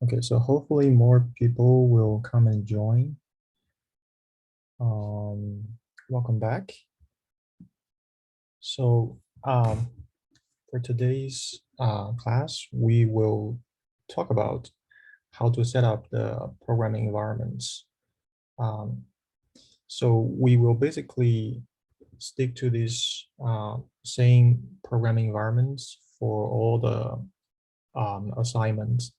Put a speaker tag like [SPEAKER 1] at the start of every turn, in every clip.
[SPEAKER 1] Okay, so hopefully more people will come and join. Welcome back. So for today's class, we will talk about how to set up the programming environments. So we will basically stick to this same programming environments for all the assignments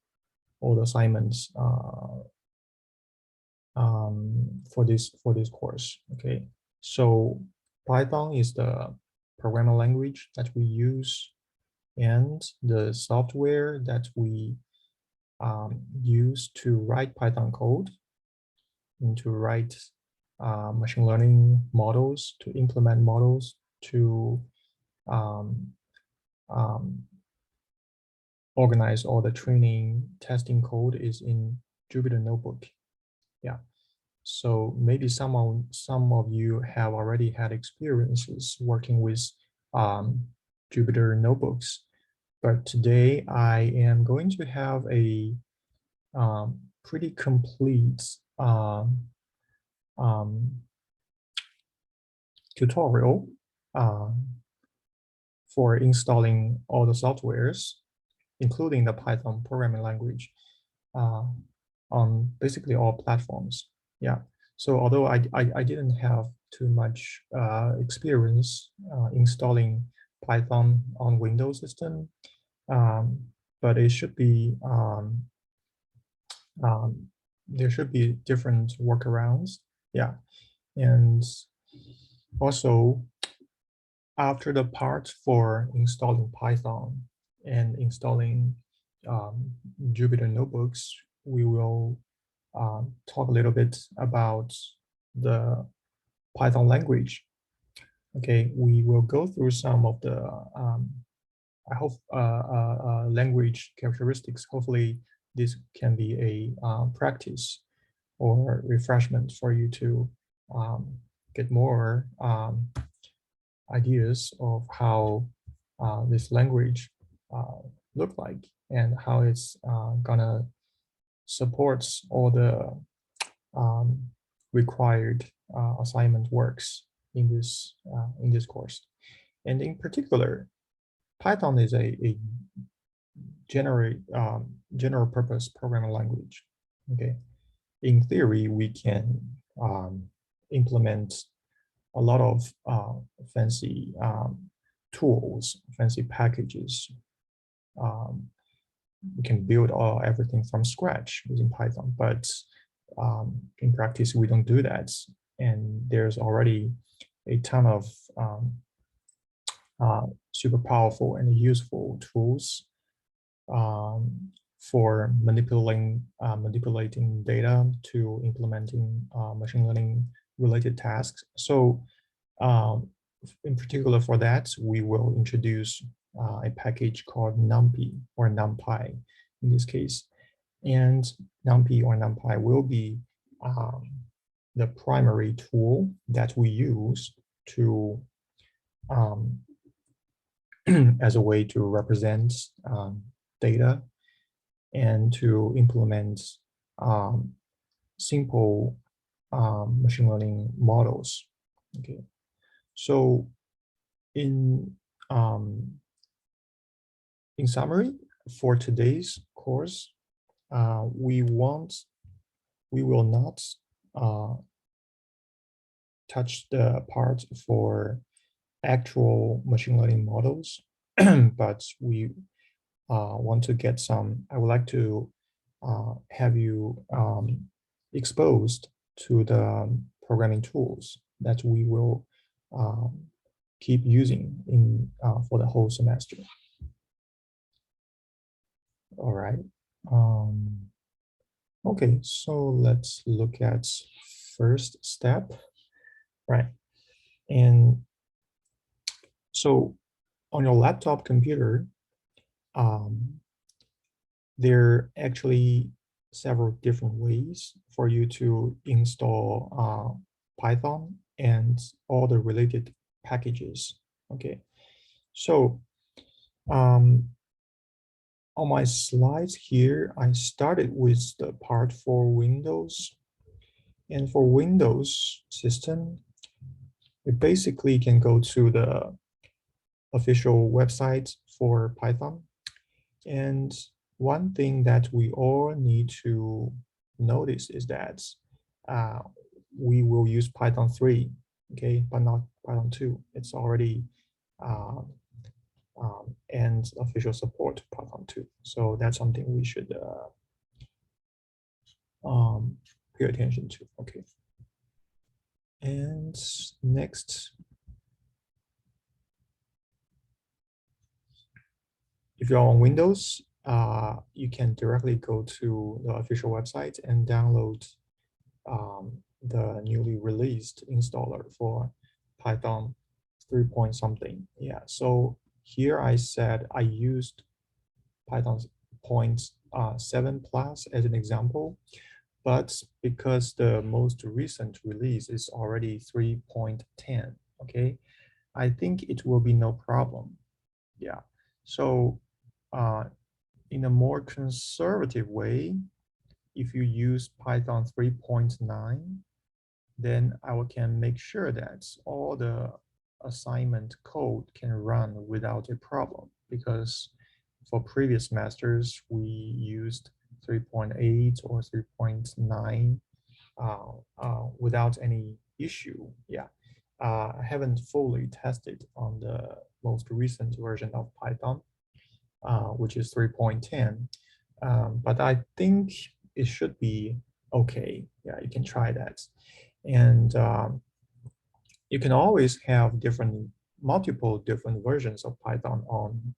[SPEAKER 1] for this course. Okay, so Python is the programming language that we use, and the software that we use to write Python code and to write machine learning models, to implement models, to um, um, organize all the training testing code is in Jupyter Notebook. Yeah. So maybe some of you have already had experiences working with Jupyter notebooks, but today I am going to have a pretty complete tutorial for installing all the softwares, including the Python programming language, on basically all platforms. Yeah. So although I didn't have too much experience installing Python on Windows system, but it should be there should be different workarounds. Yeah. And also, after the part for installing Python and installing Jupyter notebooks, we will talk a little bit about the Python language. Okay, we will go through some of the I hope language characteristics. Hopefully, this can be a practice or refreshment for you to get more ideas of how this language look like and how it's gonna supports all the required assignment works in this course. And in particular, Python is a general purpose programming language. Okay, in theory, we can implement a lot of fancy tools, fancy packages. We can build everything from scratch using Python, but in practice, we don't do that. And there's already a ton of super powerful and useful tools for manipulating data to implementing machine learning related tasks. So in particular for that, we will introduce a package called numpy or numpy in this case. And numpy or numpy will be the primary tool that we use to as a way to represent data and to implement simple machine learning models. Okay, so in summary, for today's course, we will not touch the part for actual machine learning models, but we want to get some. I would like to have you exposed to the programming tools that we will keep using in for the whole semester. All right. Okay, so let's look at first step, right? And so on your laptop computer, there are actually several different ways for you to install Python and all the related packages. Okay, so on my slides here, I started with the part for Windows. And for Windows system, we basically can go to the official website for Python. And one thing that we all need to notice is that uh, we will use Python 3, okay, but not Python 2. It's already uh, and official support Python 2. So that's something we should pay attention to, okay. And next, if you're on Windows, you can directly go to the official website and download the newly released installer for Python 3 point something. Yeah, so here I said I used Python 0.7 plus as an example, but because the most recent release is already 3.10, okay, I think it will be no problem. Yeah, so in a more conservative way, if you use Python 3.9, then I can make sure that all the assignment code can run without a problem, because for previous masters, we used 3.8 or 3.9 without any issue. Yeah, I haven't fully tested on the most recent version of Python, which is 3.10. But I think it should be okay. Yeah, you can try that. And you can always have multiple different versions of Python on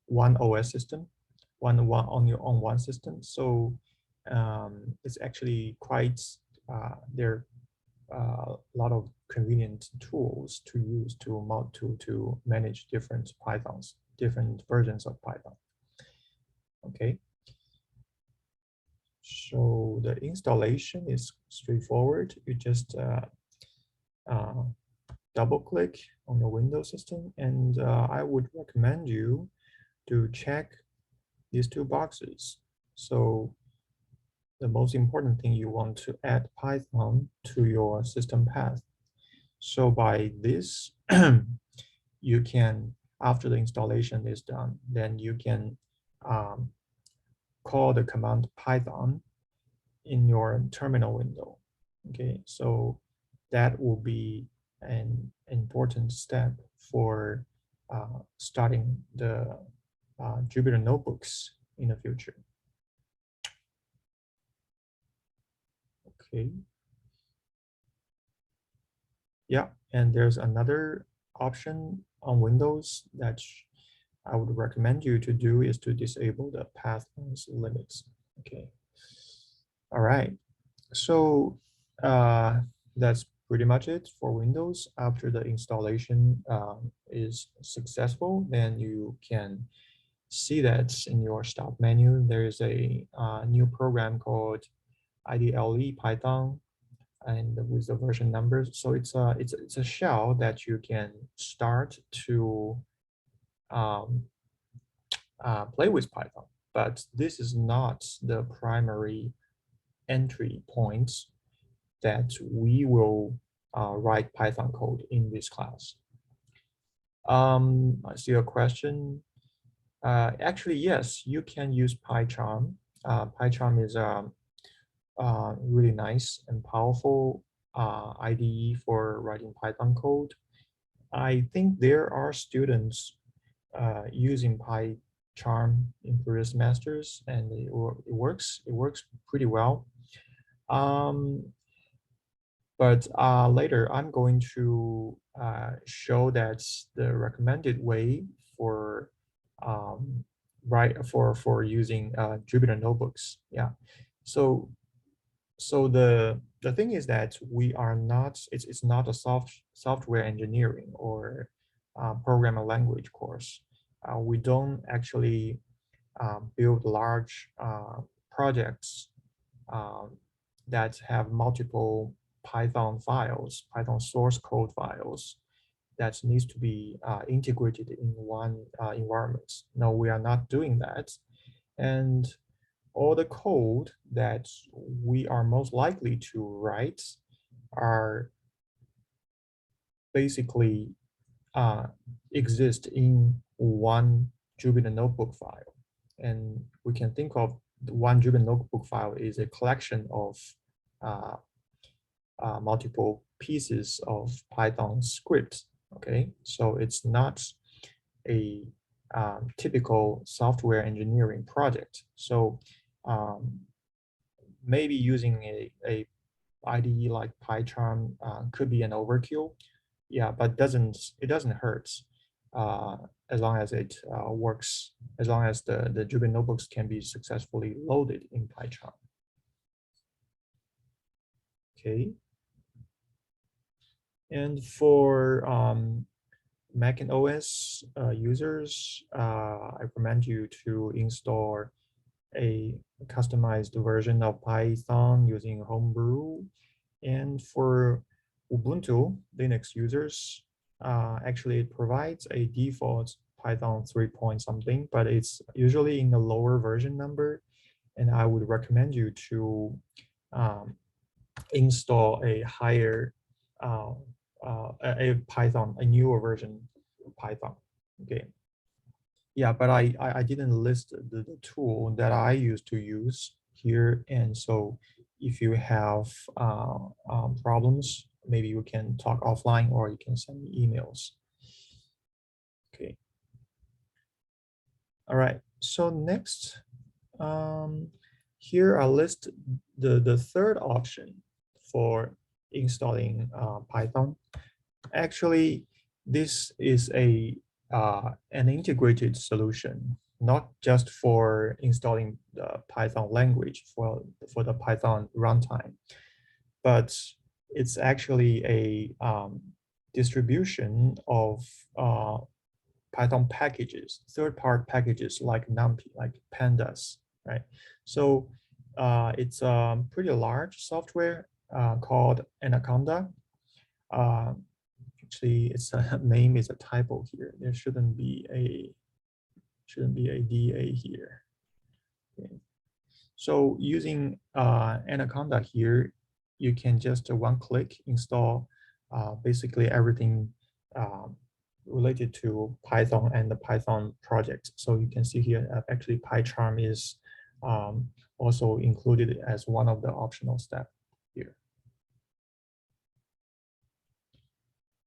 [SPEAKER 1] one OS system, on one system. So it's actually quite there are a lot of convenient tools to use to manage different different versions of Python. Okay. So the installation is straightforward. You just double click on your Windows system, and I would recommend you to check these two boxes. So the most important thing, you want to add Python to your system path. So by this, you can, after the installation is done, then you can call the command Python in your terminal window. Okay, so that will be an important step for starting the Jupyter notebooks in the future. Okay. Yeah, and there's another option on Windows that I would recommend you to do is to disable the path limits. Okay. All right. So that's pretty much it for Windows. After the installation is successful, then you can see that in your start menu, there is a new program called IDLE Python, and with the version numbers. So it's a shell that you can start to play with Python. But this is not the primary entry point that we will write Python code in this class. I see a question. Actually, yes, you can use PyCharm. PyCharm is really nice and powerful IDE for writing Python code. I think there are students using PyCharm in previous masters, and it works pretty well. But later I'm going to show that the recommended way for for using Jupyter notebooks. Yeah, so the thing is that we are not, it's not a software engineering or programming language course. We don't actually build large projects that have multiple Python files, Python source code files that needs to be integrated in one environment. No, we are not doing that. And all the code that we are most likely to write are basically exist in one Jupyter notebook file. And we can think of the one Jupyter notebook file is a collection of uh, multiple pieces of Python script. Okay, so it's not a typical software engineering project. So maybe using a IDE like PyCharm could be an overkill. Yeah, but it doesn't hurt uh, as long as it works, as long as the Jupyter notebooks can be successfully loaded in PyCharm. Okay. And for Mac and OS users, I recommend you to install a customized version of Python using Homebrew. And for Ubuntu Linux users, actually it provides a default Python 3 point something, but it's usually in a lower version number. And I would recommend you to install a higher a Python, a newer version of Python. Okay. Yeah, but I didn't list the tool that I used to use here. And so if you have problems, maybe you can talk offline or you can send me emails. Okay. All right. So next, here I list the third option for installing Python. Actually, this is an integrated solution, not just for installing the Python language for the Python runtime, but it's actually a distribution of Python packages, third-party packages like numpy, like pandas, right? So it's a pretty large software called Anaconda. Uh, Actually, its name is a typo here. There shouldn't be a DA here. Okay. So using Anaconda here, you can just one click install basically everything related to Python and the Python project. So you can see here actually PyCharm is also included as one of the optional steps here.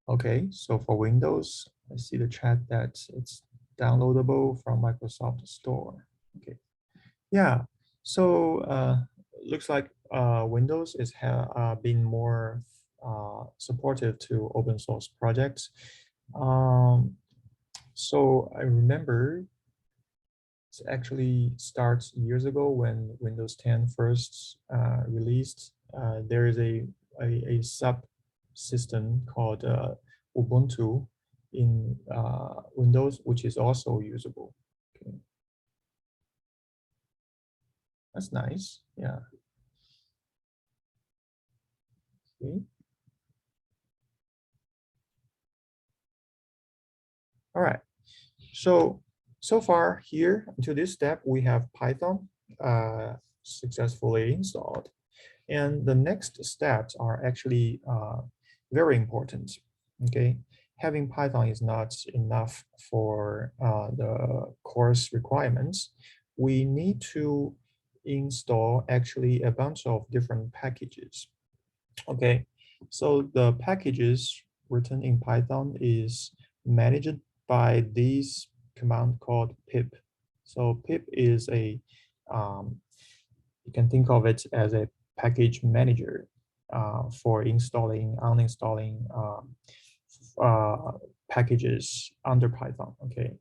[SPEAKER 1] Okay, so for Windows, I see the chat that it's downloadable from Microsoft Store. Okay, yeah. So looks like Windows is been more supportive to open source projects. So I remember it actually starts years ago when Windows 10 first released. There is a subsystem called Ubuntu in Windows, which is also usable. Okay. That's nice. Yeah. Okay. All right. So far here to this step, we have Python successfully installed. And the next steps are actually very important. Okay, having Python is not enough for the course requirements. We need to install actually a bunch of different packages. Okay, so the packages written in Python is managed by this command called pip. So pip is you can think of it as a package manager for installing, uninstalling packages under Python. Okay,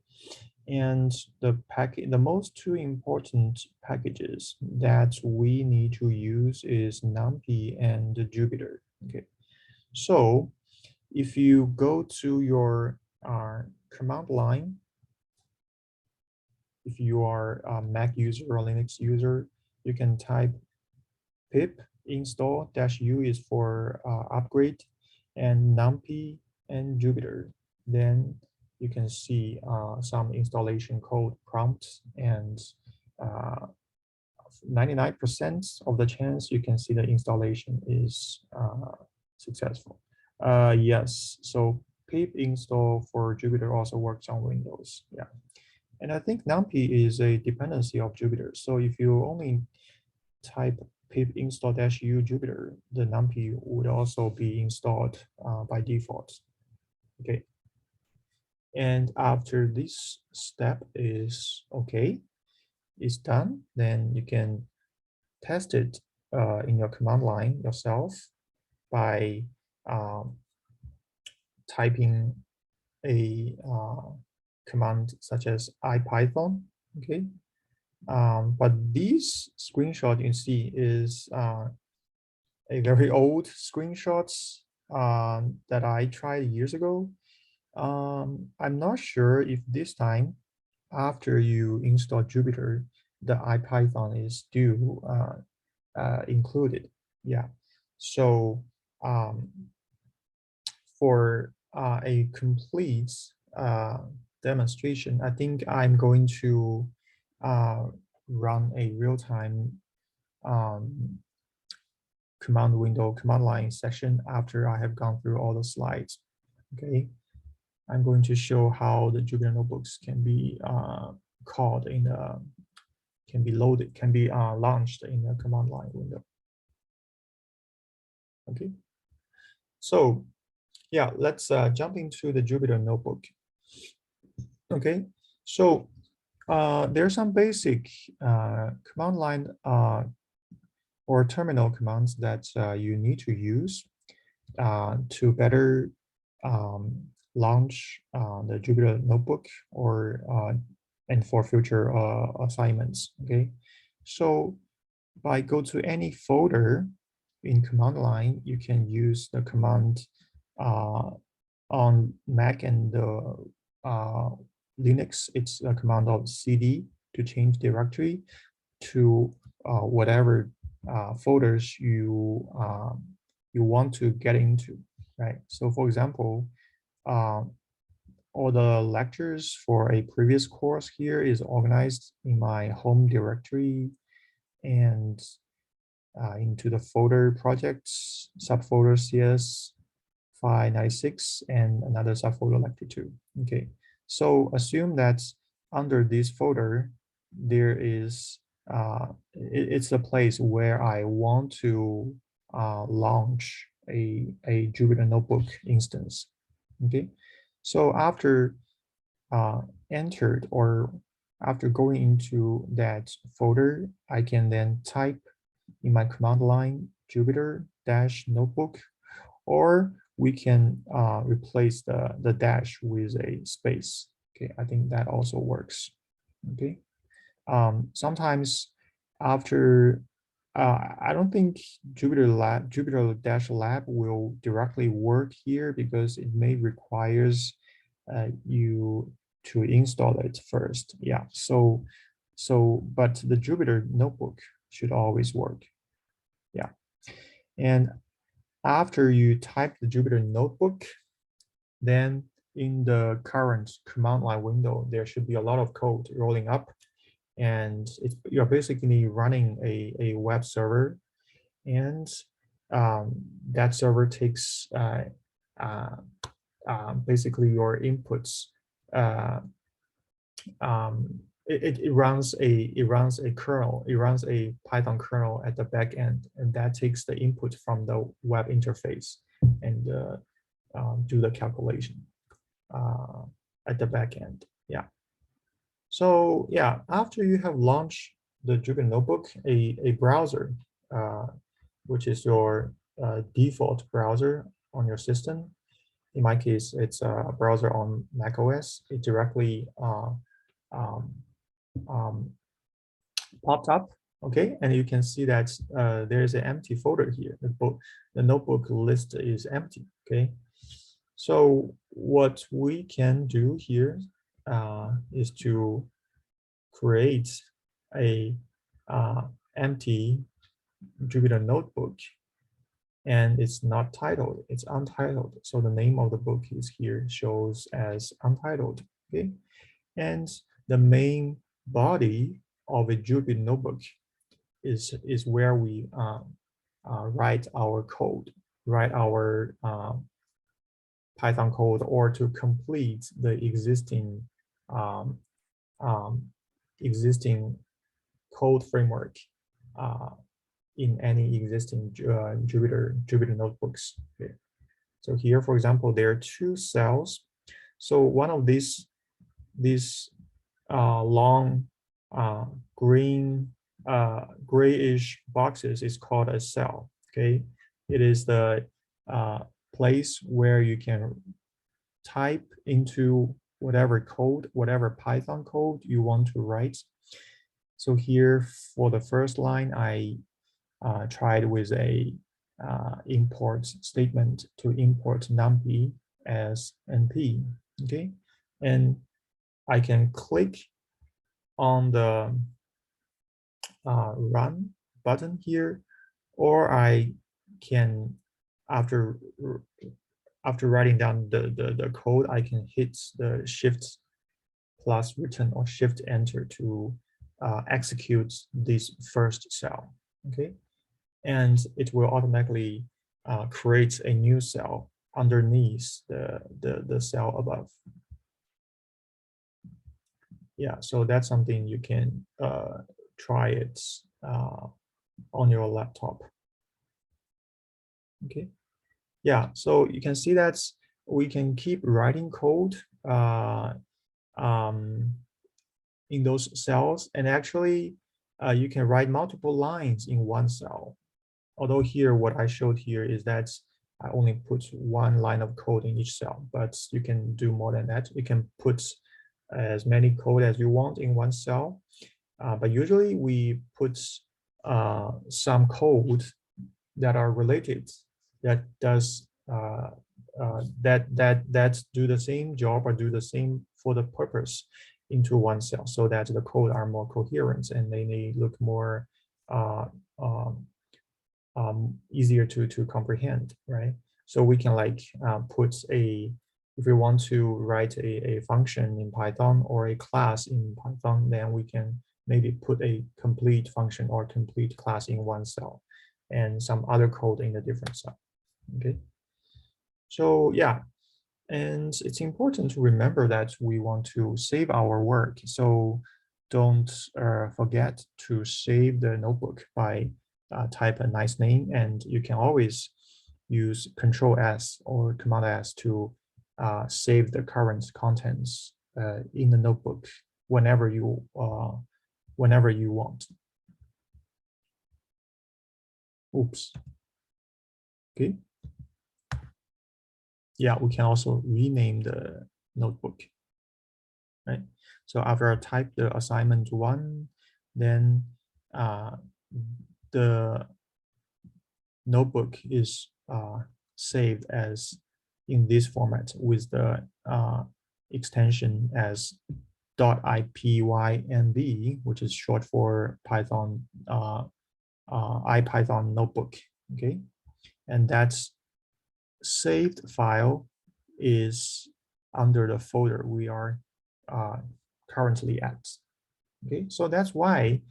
[SPEAKER 1] and the most two important packages that we need to use is numpy and Jupyter. Okay, so if you go to your command line, if you are a Mac user or Linux user, you can type pip install -u is for upgrade, and numpy and Jupyter. Then you can see some installation code prompts, and 99% of the chance you can see the installation is successful. Yes, so pip install for Jupyter also works on Windows. Yeah, and I think numpy is a dependency of Jupyter. So if you only type pip install -u Jupyter, the numpy would also be installed by default. Okay. And after this step is okay, is done, then you can test it in your command line yourself by typing a command such as ipython. Okay. But this screenshot you see is a very old screenshots that I tried years ago. I'm not sure if this time, after you install Jupyter, the IPython is still included. Yeah. So for a complete demonstration, I think I'm going to run a real-time command line session after I have gone through all the slides. Okay. I'm going to show how the Jupyter notebooks can be called in the, can be loaded, can be launched in the command line window. Okay. So yeah, let's jump into the Jupyter notebook. Okay. So there's some basic command line or terminal commands that you need to use to better launch the Jupyter notebook or and for future assignments. Okay, so by go to any folder in command line, you can use the command on Mac and Linux. It's a command of cd to change directory to whatever folders you you want to get into, right? So for example, all the lectures for a previous course here is organized in my home directory and into the folder projects, subfolder CS596 and another subfolder lecture 2. Okay, so assume that under this folder, there is, it's a place where I want to launch a Jupyter notebook instance. Okay, so after entered or after going into that folder, I can then type in my command line Jupyter-notebook, or we can replace the dash with a space. Okay, I think that also works. Okay, sometimes after I don't think Jupyter-lab will directly work here because it may requires you to install it first. Yeah, so but the Jupyter notebook should always work. Yeah, and after you type the Jupyter notebook, then in the current command line window, there should be a lot of code rolling up, and you're basically running a web server, and that server takes basically your inputs. It runs a kernel, it runs a Python kernel at the back end, and that takes the input from the web interface and do the calculation at the back end. Yeah. So yeah, after you have launched the Jupyter notebook, a browser, which is your default browser on your system. In my case, it's a browser on macOS. It directly popped up. Okay, and you can see that there is an empty folder here. The notebook list is empty. Okay, so what we can do here is to create a empty Jupyter notebook, and it's not titled, it's untitled. So the name of the book is here, shows as untitled. Okay, and the main body of a Jupyter notebook is where we write our code, write our Python code, or to complete the existing um, um, existing code framework in any existing Jupyter notebooks. Okay. So here, for example, there are two cells. So one of these long green grayish boxes is called a cell. Okay, it is the place where you can type into whatever code, whatever Python code you want to write. So here for the first line, I tried with a import statement to import numpy as np. Okay, and I can click on the run button here, or I can, after writing down the code, I can hit the shift plus return or shift enter to execute this first cell. Okay, and it will automatically create a new cell underneath the cell above. Yeah, so that's something you can try it on your laptop. Okay, yeah, so you can see that we can keep writing code in those cells, and actually you can write multiple lines in one cell. Although here, what I showed here is that I only put one line of code in each cell, but you can do more than that. You can put as many code as you want in one cell, but usually we put some code that are related, that does that do the same job or do the same for the purpose into one cell, so that the code are more coherent and they look more easier to comprehend, right? So we can like put a, if we want to write a function in Python or a class in Python, then we can maybe put a complete function or complete class in one cell and some other code in a different cell. Okay. So yeah, and it's important to remember that we want to save our work. So don't forget to save the notebook by type a nice name, and you can always use Control S or Command S to save the current contents in the notebook whenever you want. Oops. Okay. Yeah, we can also rename the notebook. Right. So after I type the assignment 1, then the notebook is saved as in this format with the extension as .ipynb, which is short for Python IPython notebook. Okay, and that's saved file is under the folder we are currently at. Okay, so that's why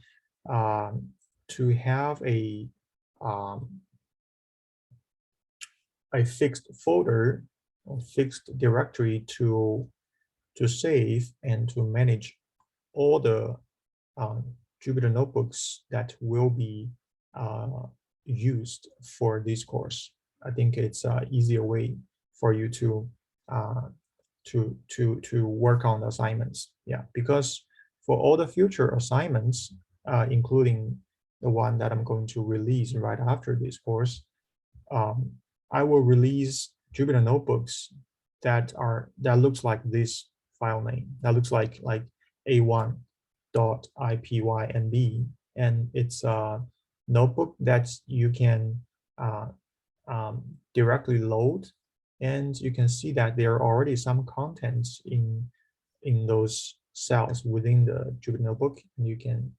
[SPEAKER 1] to have a fixed folder or fixed directory to save and to manage all the Jupyter notebooks that will be used for this course. I think it's an easier way for you to work on the assignments. Yeah, because for all the future assignments, including the one that I'm going to release right after this course, I will release Jupyter notebooks that looks like this file name. That looks like a1.ipynb, and it's a notebook that you can directly load, and you can see that there are already some contents in those cells within the Jupyter notebook, and you can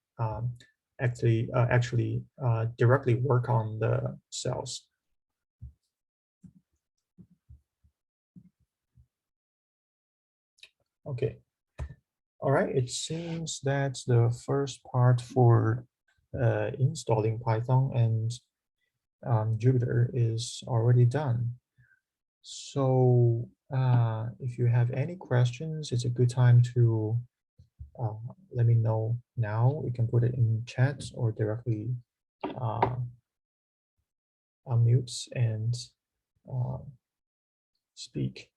[SPEAKER 1] actually directly work on the cells. Okay, All right, it seems that the first part for installing Python and Jupyter is already done. So if you have any questions, it's a good time to let me know now. We can put it in chat or directly unmute and uh, speak.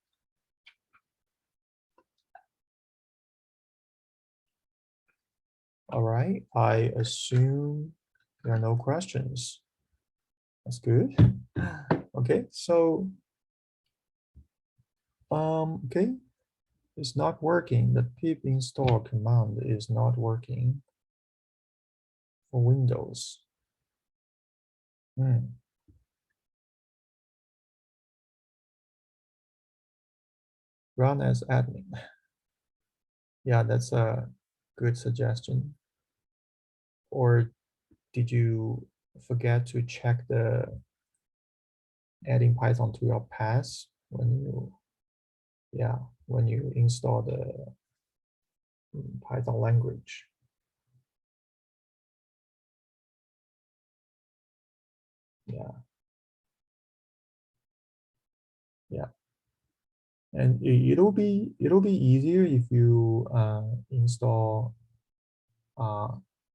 [SPEAKER 1] All right, I assume there are no questions. That's good. Okay, so okay, it's not working. The pip install command is not working for Windows. Run as admin. Yeah, that's a good suggestion. Or did you forget to check the adding Python to your paths when you, yeah, when you install the Python language? Yeah, yeah. And it'll be easier if you install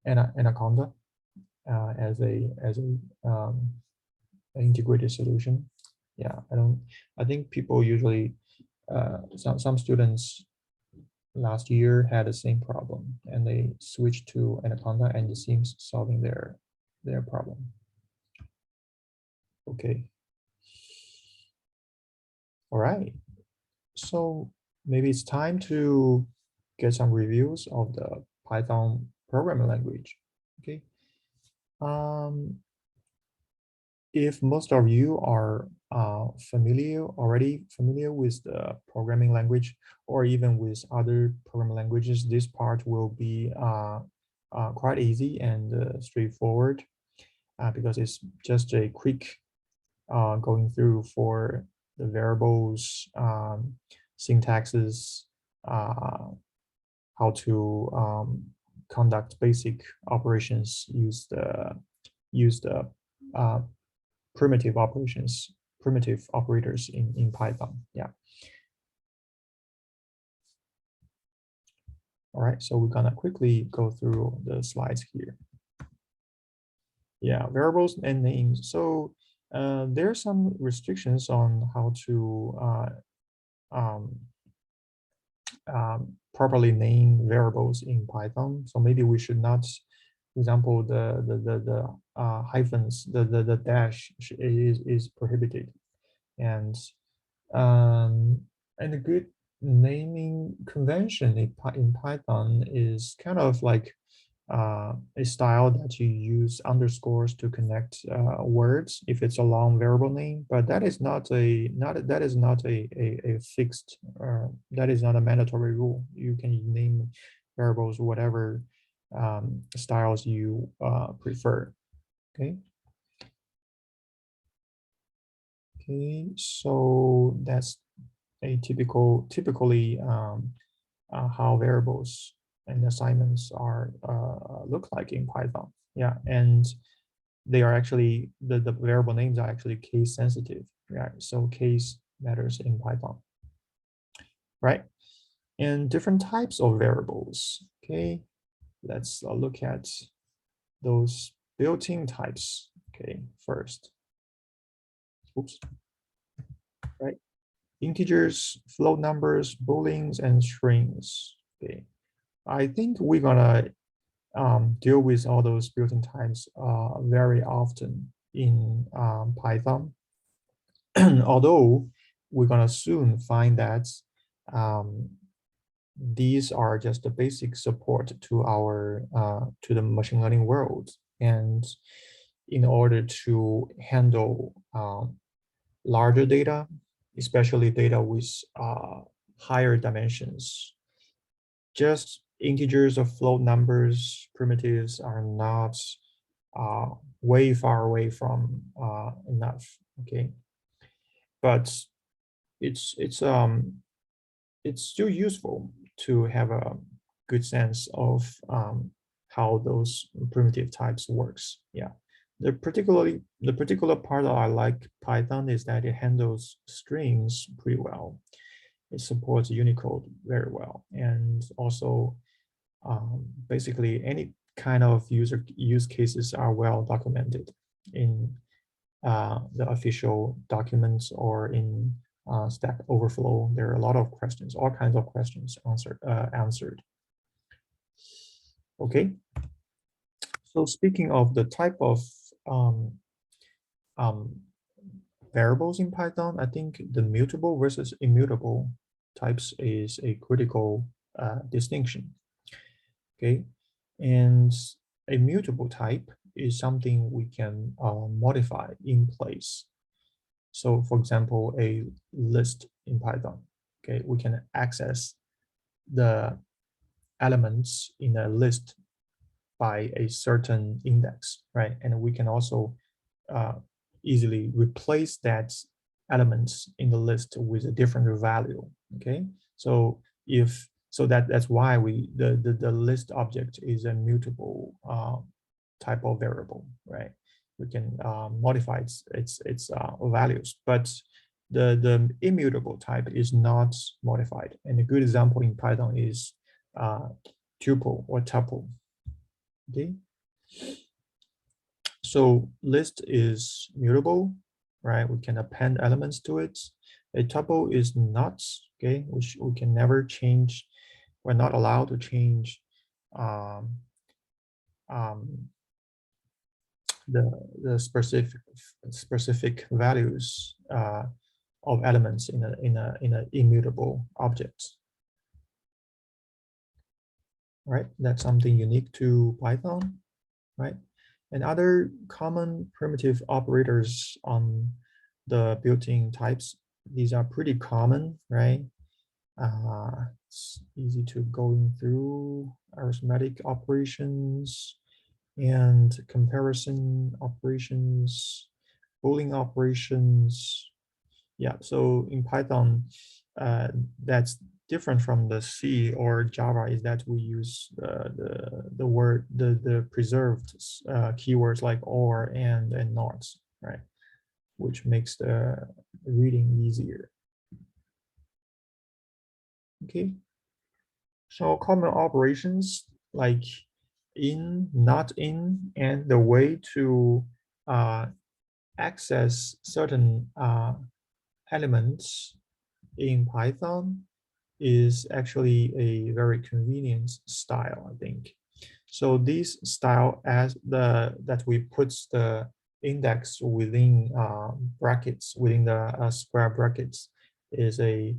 [SPEAKER 1] Anaconda as an integrated solution. Yeah, I think people usually some students last year had the same problem and they switched to Anaconda and it seems solving their problem. Okay. All right. So maybe it's time to get some reviews of the Python programming language. Okay. If most of you are already familiar with the programming language or even with other programming languages, this part will be quite easy and straightforward because it's just a quick going through for the variables, syntaxes, how to conduct basic operations, use the primitive operators in Python. Yeah. All right, so we're gonna quickly go through the slides here. Yeah, variables and names. So there are some restrictions on how to properly name variables in Python. So maybe we should not, for example, the hyphens, the dash is prohibited, and um, and a good naming convention in Python is kind of like a style that you use underscores to connect words if it's a long variable name, but that is not a fixed that is not a mandatory rule. You can name variables whatever styles you prefer. Okay. Okay, so that's a typically how variables and assignments are look like in Python. Yeah, and they are actually the variable names are actually case sensitive. Right, so case matters in Python. Right, and different types of variables. Okay, let's look at those built-in types. Okay, first. Oops. Right, integers, float numbers, booleans, and strings. Okay, I think we're gonna deal with all those built-in types very often in Python. Although we're gonna soon find that these are just the basic support to our to the machine learning world, and in order to handle larger data, especially data with higher dimensions, just integers or float numbers, primitives are not way far away from enough. Okay, but it's still useful to have a good sense of how those primitive types works. Yeah, the particular part that I like Python is that it handles strings pretty well. It supports Unicode very well, and also basically any kind of use cases are well documented in the official documents or in Stack Overflow. There are a lot of questions, all kinds of questions answered. Okay. So speaking of the type of um, variables in Python, I think the mutable versus immutable types is a critical distinction. Okay, and a mutable type is something we can modify in place. So for example, a list in Python, okay, we can access the elements in a list by a certain index, right? And we can also easily replace that elements in the list with a different value, okay? So that's why the list object is a mutable type of variable, right? We can modify its values, but the immutable type is not modified. And a good example in Python is tuple or tuple. Okay. So list is mutable, right? We can append elements to it. A tuple is not, okay, which we can never change. We're not allowed to change the specific values of elements in a immutable object. Right, that's something unique to Python, right? And other common primitive operators on the built-in types, these are pretty common, right? It's easy to go through arithmetic operations and comparison operations, Boolean operations. Yeah, so in Python, that's different from the C or Java is that we use the preserved keywords like or and not, right? Which makes the reading easier. Okay. So common operations like in, not in, and the way to access certain elements in Python is actually a very convenient style, I think. So this style that we put the index within brackets, within the square brackets, is a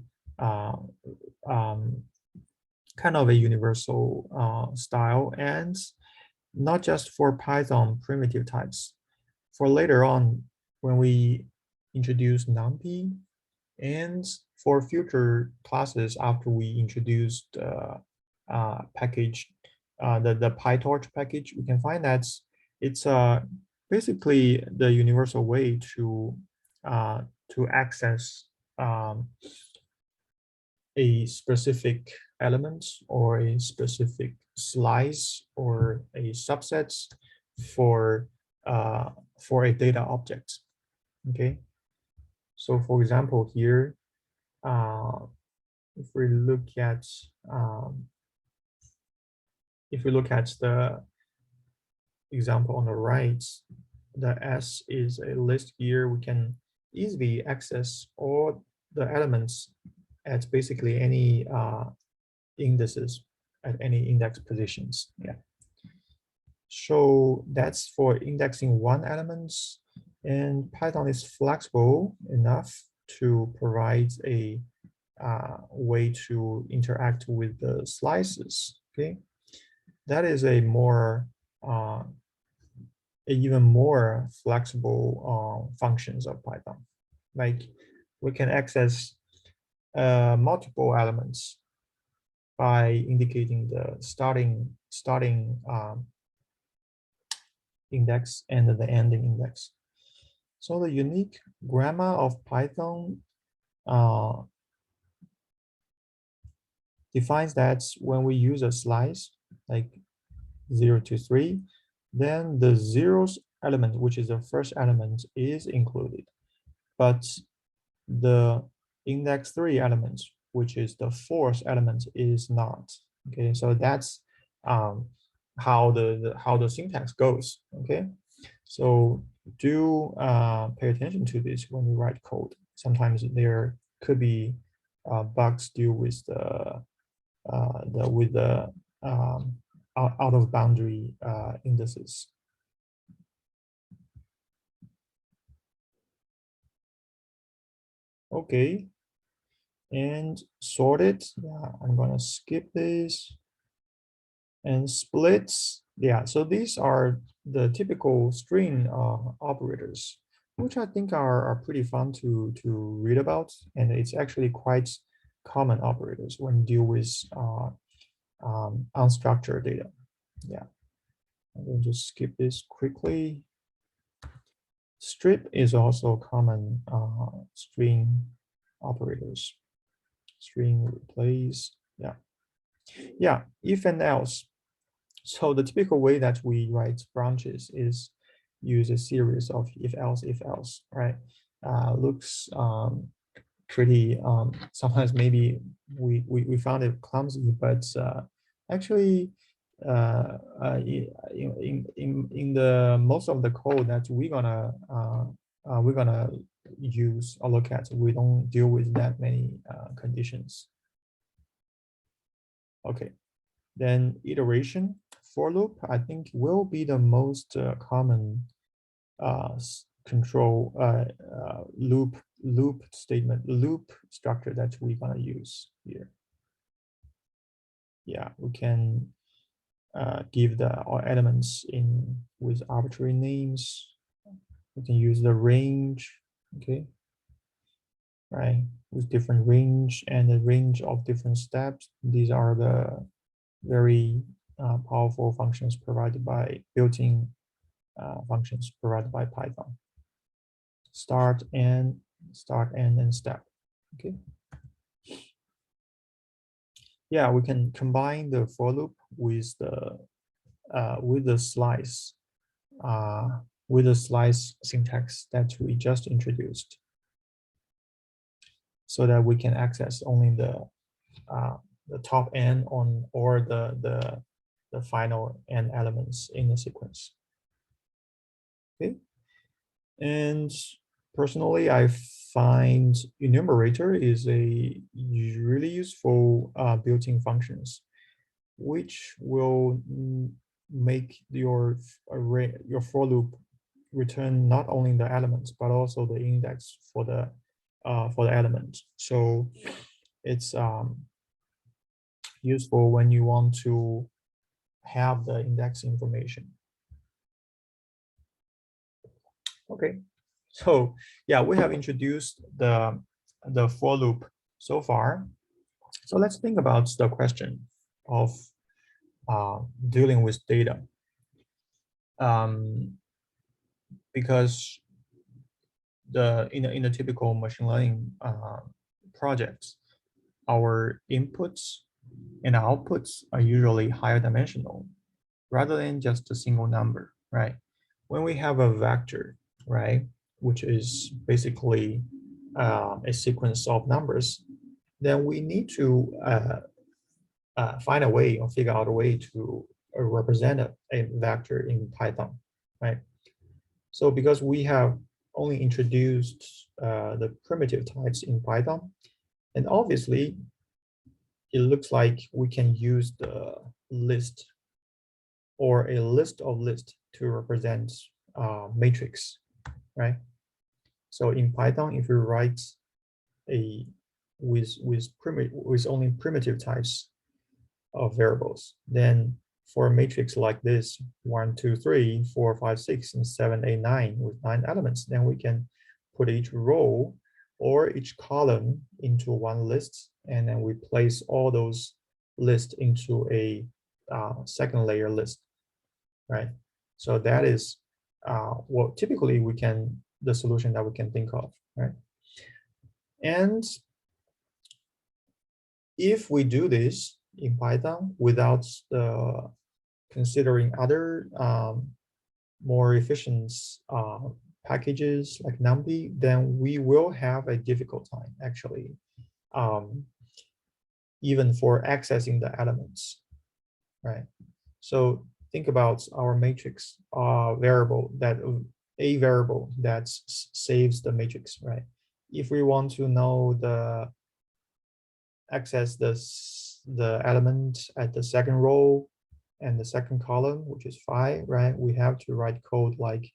[SPEAKER 1] kind of a universal style, and not just for Python primitive types. For later on, when we introduce numpy, and for future classes after we introduce the package, the PyTorch package, we can find that it's basically the universal way to access a specific element or a specific slice or a subset for a data object. Okay. So for example, here, if we look at the example on the right, the S is a list here. We can easily access all the elements at basically any indices at any index positions. Yeah. So that's for indexing one element, and Python is flexible enough to provide a way to interact with the slices. Okay, that is a even more flexible functions of Python. Like we can access multiple elements by indicating the starting index and the ending index. So the unique grammar of Python defines that when we use a slice, like 0 to 3, then the zeros element, which is the first element, is included. But the index 3 element, which is the fourth element, is not. Okay, so that's how the syntax goes. Okay, so do pay attention to this when you write code. Sometimes there could be bugs due with the out of boundary indices. Okay, and sorted. Yeah, I'm gonna skip this. And splits. Yeah, so these are the typical string operators, which I think are pretty fun to read about, and it's actually quite common operators when you deal with unstructured data. Yeah, I'm going to just skip this quickly. Strip is also common string operators. String replace. Yeah, yeah. If and else. So the typical way that we write branches is use a series of if else, right? Looks pretty, sometimes maybe we found it clumsy, but actually in the most of the code that we're gonna use or look at, we don't deal with that many conditions. Okay. Then iteration for loop, I think, will be the most common control loop statement, loop structure that we're gonna use here. Yeah, we can give the elements in with arbitrary names. We can use the range, okay, right, with different range and the range of different steps. These are the very powerful functions provided by built-in functions provided by Python. Start and step. Okay. Yeah, we can combine the for loop with the slice syntax that we just introduced, so that we can access only the top n on or the final n elements in the sequence. Okay, and personally, I find enumerator is a really useful built-in functions, which will make your array, your for loop return not only the elements but also the index for the element. So it's useful when you want to have the index information. Okay, so yeah, we have introduced the for loop so far. So let's think about the question of dealing with data. Because in the typical machine learning projects, our inputs and outputs are usually higher dimensional rather than just a single number, right? When we have a vector, right, which is basically a sequence of numbers, then we need to find a way or figure out a way to represent a vector in Python, right? So because we have only introduced the primitive types in Python, and obviously it looks like we can use the list or a list of lists to represent matrix, right? So in Python, if you write a with only primitive types of variables, then for a matrix like this, 1, 2, 3, 4, 5, 6, and 7, 8, 9 with 9 elements, then we can put each row or each column into one list, and then we place all those lists into a second layer list, right? So that is what typically the solution that we can think of, right? And if we do this in Python without considering other more efficient packages like numpy, then we will have a difficult time actually, even for accessing the elements, right? So think about our matrix variable, that a variable that saves the matrix, right? If we want to know access the element at the second row and the second column, which is 5, right? We have to write code like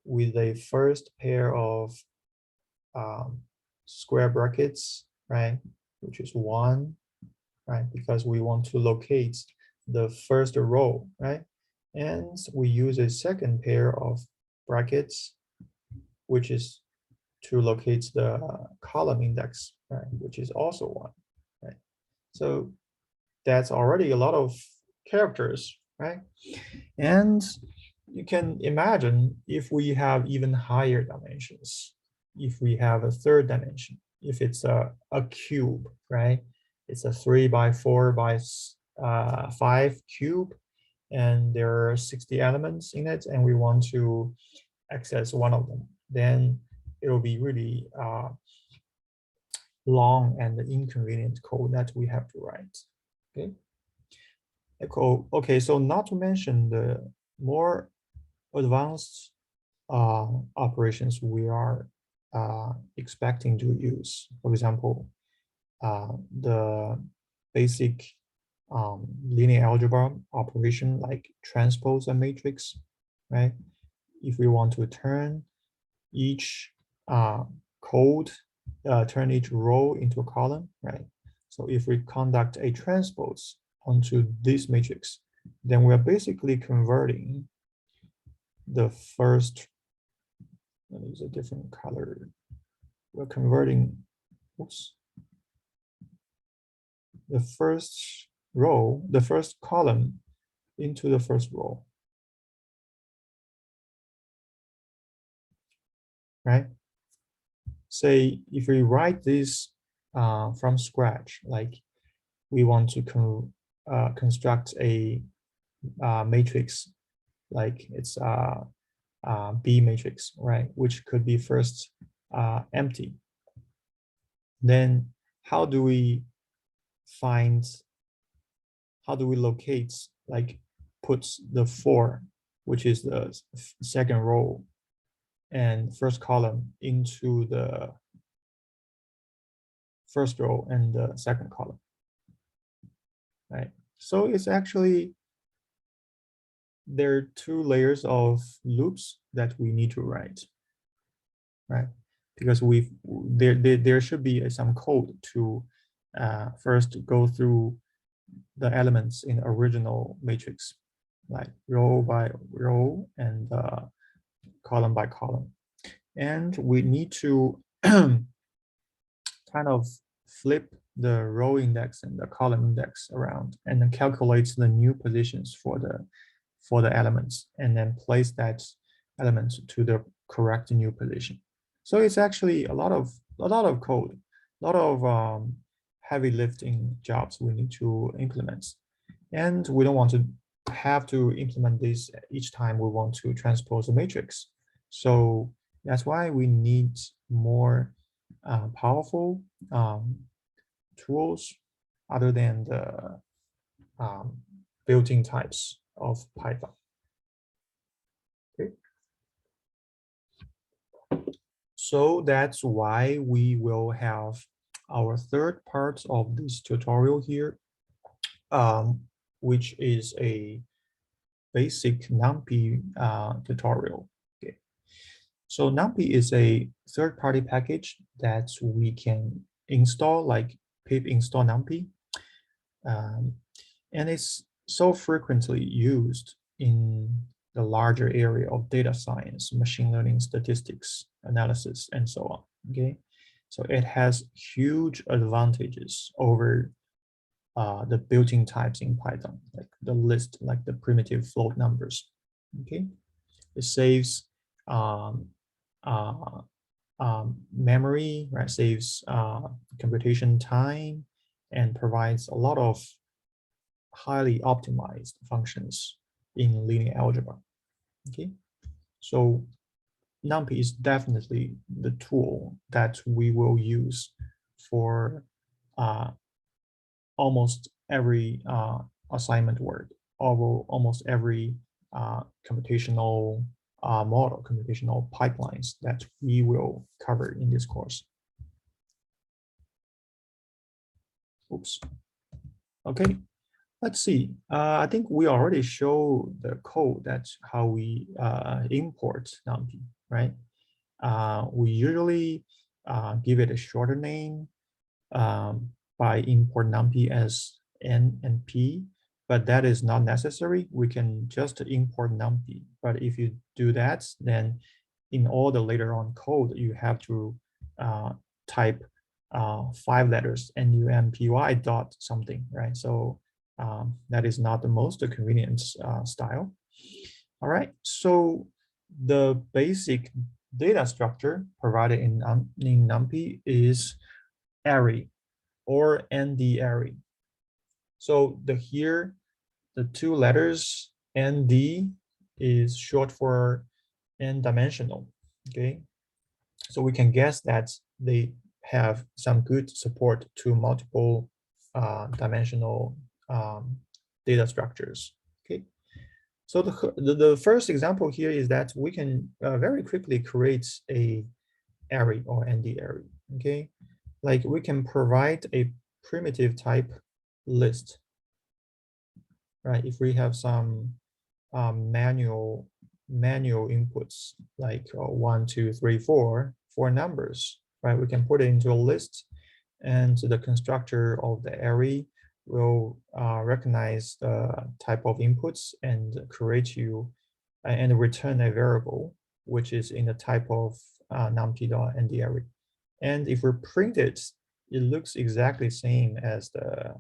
[SPEAKER 1] with a first pair of square brackets, right? Which is 1, right? Because we want to locate the first row, right? And we use a second pair of brackets, which is to locate the column index, right? Which is also 1, right? So that's already a lot of characters, right? And you can imagine if we have even higher dimensions, if we have a third dimension, if it's a cube, right? It's a 3 by 4 by 5 cube, and there are 60 elements in it, and we want to access one of them, then it will be really long and inconvenient code that we have to write. Okay. Okay, so not to mention the more advanced operations we are expecting to use. For example, the basic linear algebra operation like transpose a matrix, right? If we want to turn each turn each row into a column, right? So if we conduct a transpose onto this matrix, then we are basically converting the first, let me use a different color. We're converting, oops, the first row, the first column into the first row, right? Say if we write this from scratch, like we want to construct a matrix, like it's B matrix, right? Which could be first empty. Then how do we locate, like put the 4, which is the second row and first column, into the first row and the second column, right? So it's actually, there are 2 layers of loops that we need to write, right? Because there should be some code to first go through the elements in the original matrix, like row by row and column by column. And we need to kind of flip the row index and the column index around and then calculate the new positions for the elements and then place that element to the correct new position. So it's actually a lot of code, a lot of heavy lifting jobs we need to implement. And we don't want to have to implement this each time we want to transpose a matrix. So that's why we need more powerful tools other than the built-in types of Python. Okay. So that's why we will have our third part of this tutorial here, which is a basic numpy tutorial. Okay. So numpy is a third-party package that we can install, like pip install numpy. And it's so frequently used in the larger area of data science, machine learning, statistics, analysis, and so on, okay? So it has huge advantages over the built-in types in Python, like the list, like the primitive float numbers, okay? It saves memory, right? Saves computation time and provides a lot of highly optimized functions in linear algebra. Okay, so numpy is definitely the tool that we will use for almost every assignment work, or almost every computational model, computational pipelines that we will cover in this course. Oops. Okay, let's see. I think we already showed the code. That's how we import numpy, right? We usually give it a shorter name by import numpy as n and p, but that is not necessary. We can just import numpy. But if you do that, then in all the later on code, you have to type 5 letters numpy dot something, right? So that is not the most convenient style. All right, so the basic data structure provided in numpy is array or ND array. So here, the 2 letters ND is short for n-dimensional, okay? So we can guess that they have some good support to multiple dimensional data structures, okay? So the first example here is that we can very quickly create a array or ND array, okay? Like we can provide a primitive type list, right? If we have some manual inputs like 1, 2, 3, 4 numbers, right? We can put it into a list, and the constructor of the array will recognize the type of inputs and create you and return a variable which is in the type of numpy.nd array. And if we print it, it looks exactly the same as the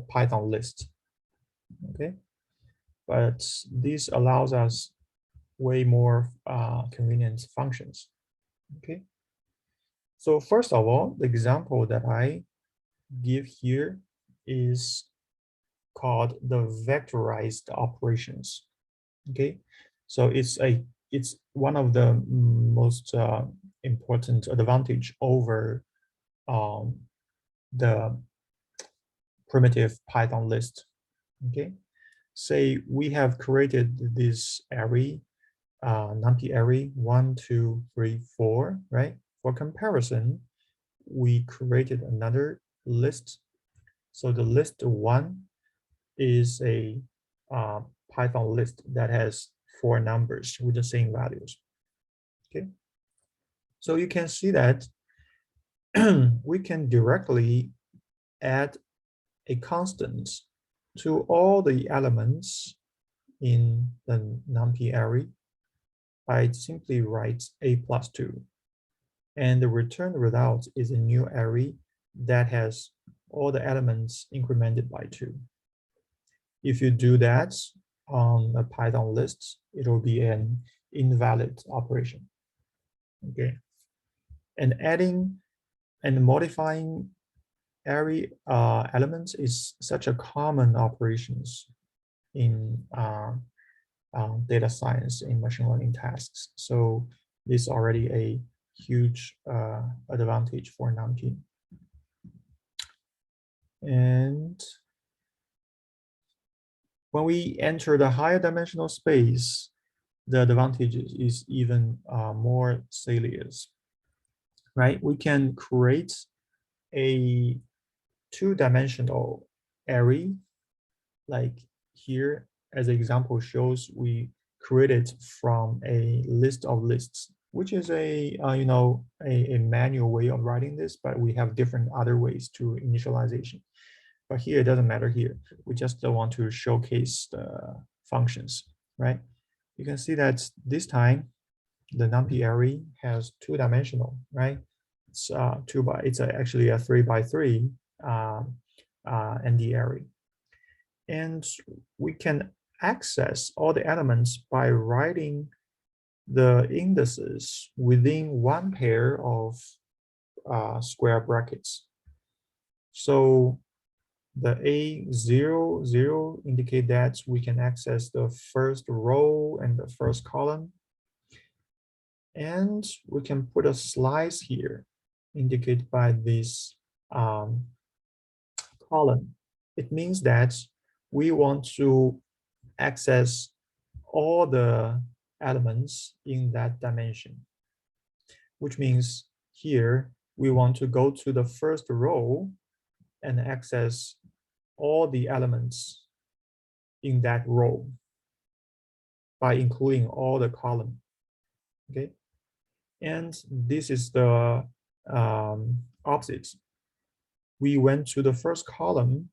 [SPEAKER 1] Python list. Okay, but this allows us way more convenient functions. Okay, so first of all, the example that I give here is called the vectorized operations. Okay, so it's one of the most important advantage over the primitive Python list. Okay, say we have created this array, numpy array 1, 2, 3, 4, right? For comparison, we created another list. So the list 1 is a Python list that has 4 numbers with the same values. Okay, so you can see that we can directly add a constant to all the elements in the numpy array by simply write a plus 2. And the return result is a new array that has all the elements incremented by 2. If you do that on a Python list, it will be an invalid operation. Okay, and adding and modifying array elements is such a common operations in data science, in machine learning tasks. So this is already a huge advantage for numpy. And when we enter the higher dimensional space, the advantage is even more salient, right? We can create a 2-dimensional array, like here as an example shows, we created from a list of lists, which is a manual way of writing this, but we have different other ways to initialization. But here it doesn't matter here. We just want to showcase the functions, right? You can see that this time the numpy array has 2-dimensional, right? It's actually a 3 by 3 ND array. And we can access all the elements by writing the indices within one pair of square brackets. So the A00 indicate that we can access the first row and the first column. And we can put a slice here, indicated by this column. It means that we want to access all the elements in that dimension, which means here we want to go to the first row and access all the elements in that row by including all the column. Okay, and this is the opposite. We went to the first column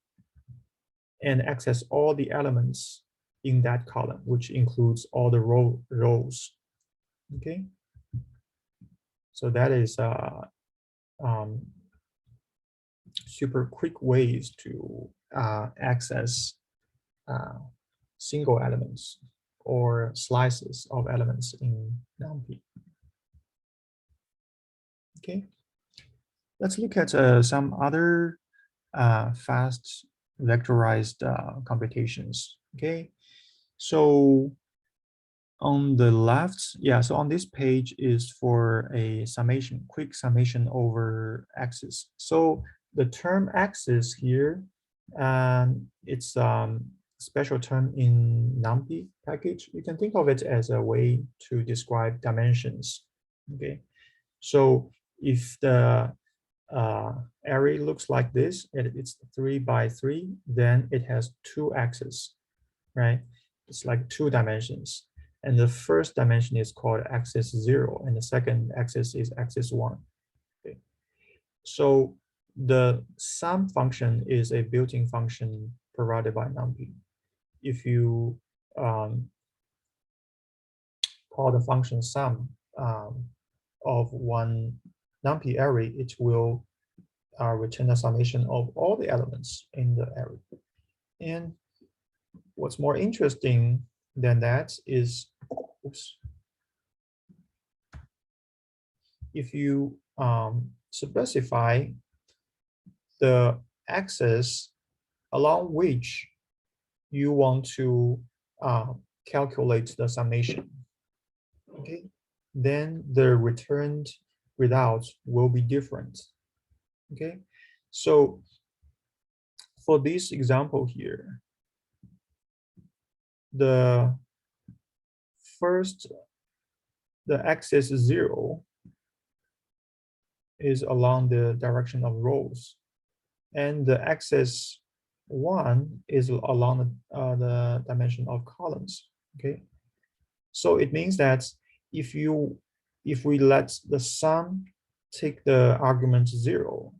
[SPEAKER 1] and access all the elements in that column, which includes all the rows. Okay, so that is super quick ways to access single elements or slices of elements in numpy. Okay, let's look at some other fast vectorized computations. Okay, so on the left, yeah, so on this page is for a summation, quick summation over axis. So the term axis here, it's special term in numpy package. You can think of it as a way to describe dimensions. Okay, so if the array looks like this, it's 3 by 3, then it has 2 axes, right? It's like 2 dimensions. And the first dimension is called axis 0, and the second axis is axis 1. Okay. So the sum function is a built-in function provided by numpy. If you call the function sum of one numpy array, it will return a summation of all the elements in the array. And what's more interesting than that is, oops, if you specify the axis along which you want to calculate the summation, okay, then the returned results will be different. Okay, so for this example here, the axis 0 is along the direction of rows, and the axis 1 is along the dimension of columns. Okay, so it means that if we let the sum take the argument 0,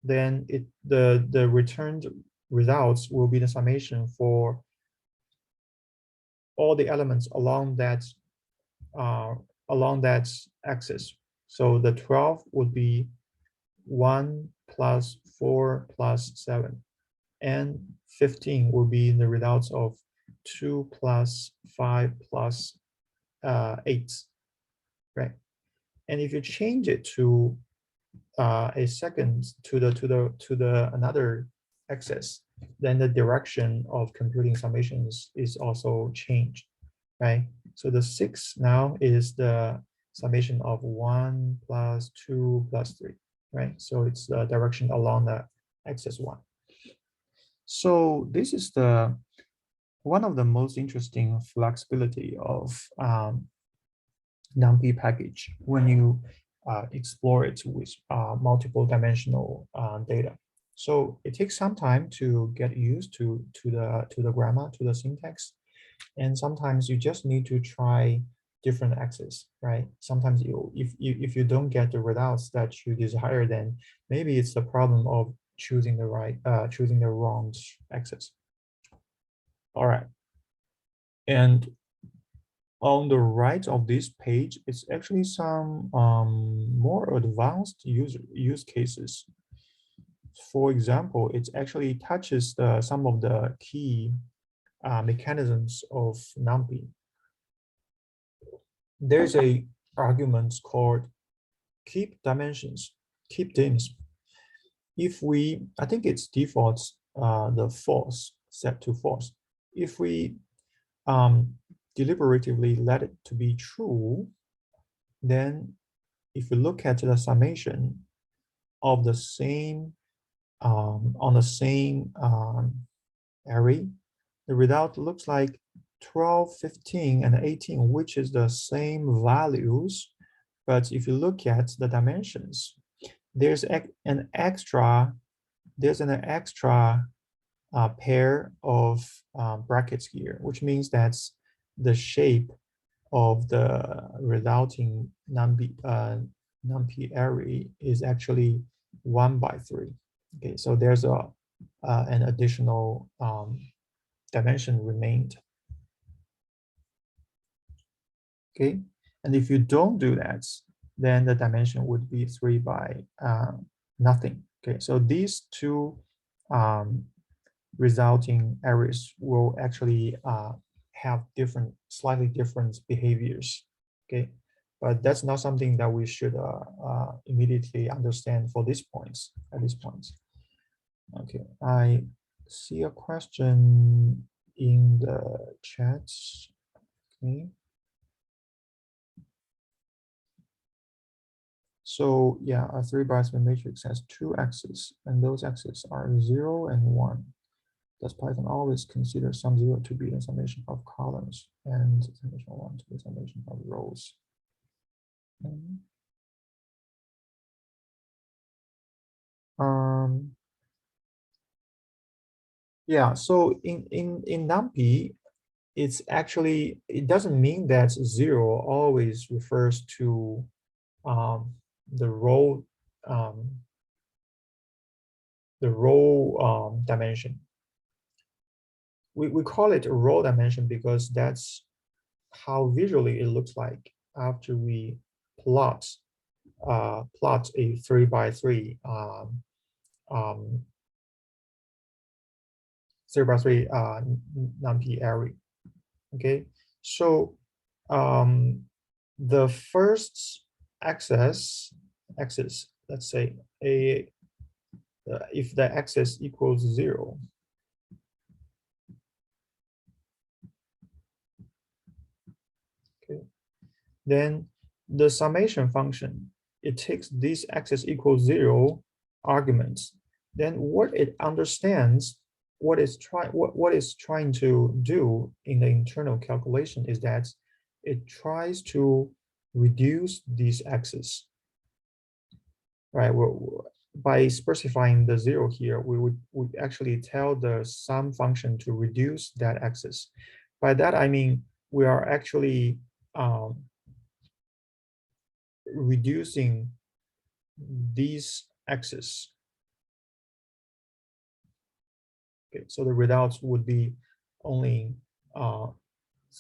[SPEAKER 1] then the returned results will be the summation for all the elements along that axis. So the 12 would be 1 plus 4 plus 7, and 15 will be the results of 2 plus 5 plus 8, right? And if you change it to a second to the another axis, then the direction of computing summations is also changed, right? So the 6 now is the summation of 1 plus 2 plus 3, right? So it's the direction along the axis 1. So this is one of the most interesting flexibility of numpy package when you explore it with multiple dimensional data. So it takes some time to get used to the grammar, to the syntax, and sometimes you just need to try different axes, right? Sometimes if you don't get the results that you desire, then maybe it's the problem of choosing the wrong axis. All right, and on the right of this page, it's actually some more advanced use cases. For example, it actually touches some of the key mechanisms of numpy. there's a argument called keep dimensions, keep dims. If we, I think it's defaults the false, set to false. If we deliberatively let it to be true, then if you look at the summation of the same on the same array, the result looks like 12, 15, and 18, which is the same values. But if you look at the dimensions, there's an extra pair of brackets here, which means that the shape of the resulting numpy array is actually 1/3. Okay, so there's an additional dimension remained. Okay, and if you don't do that, then the dimension would be 3 by nothing. Okay, so these two resulting arrays will actually have slightly different behaviors. Okay, but that's not something that we should immediately understand for these points at this point. Okay, I see a question in the chat. Okay. So yeah, a 3x3 matrix has 2 axes, and those axes are 0 and 1. Does Python always consider sum 0 to be the summation of columns and summation 1 to be the summation of rows? Yeah, so in numpy, it doesn't mean that 0 always refers to the row dimension. We call it a row dimension because that's how visually it looks like after we plot a 3x3 3x3 numpy array. Okay, so the first axis, let's say if the axis equals 0, okay, then the summation function, it takes this axis equals 0 arguments. Then what it understands, what it's trying to do in the internal calculation is that it tries to reduce these axes. Right? By specifying the 0 here, we would actually tell the sum function to reduce that axis. By that I mean we are actually reducing these axes. Okay, so the results would be only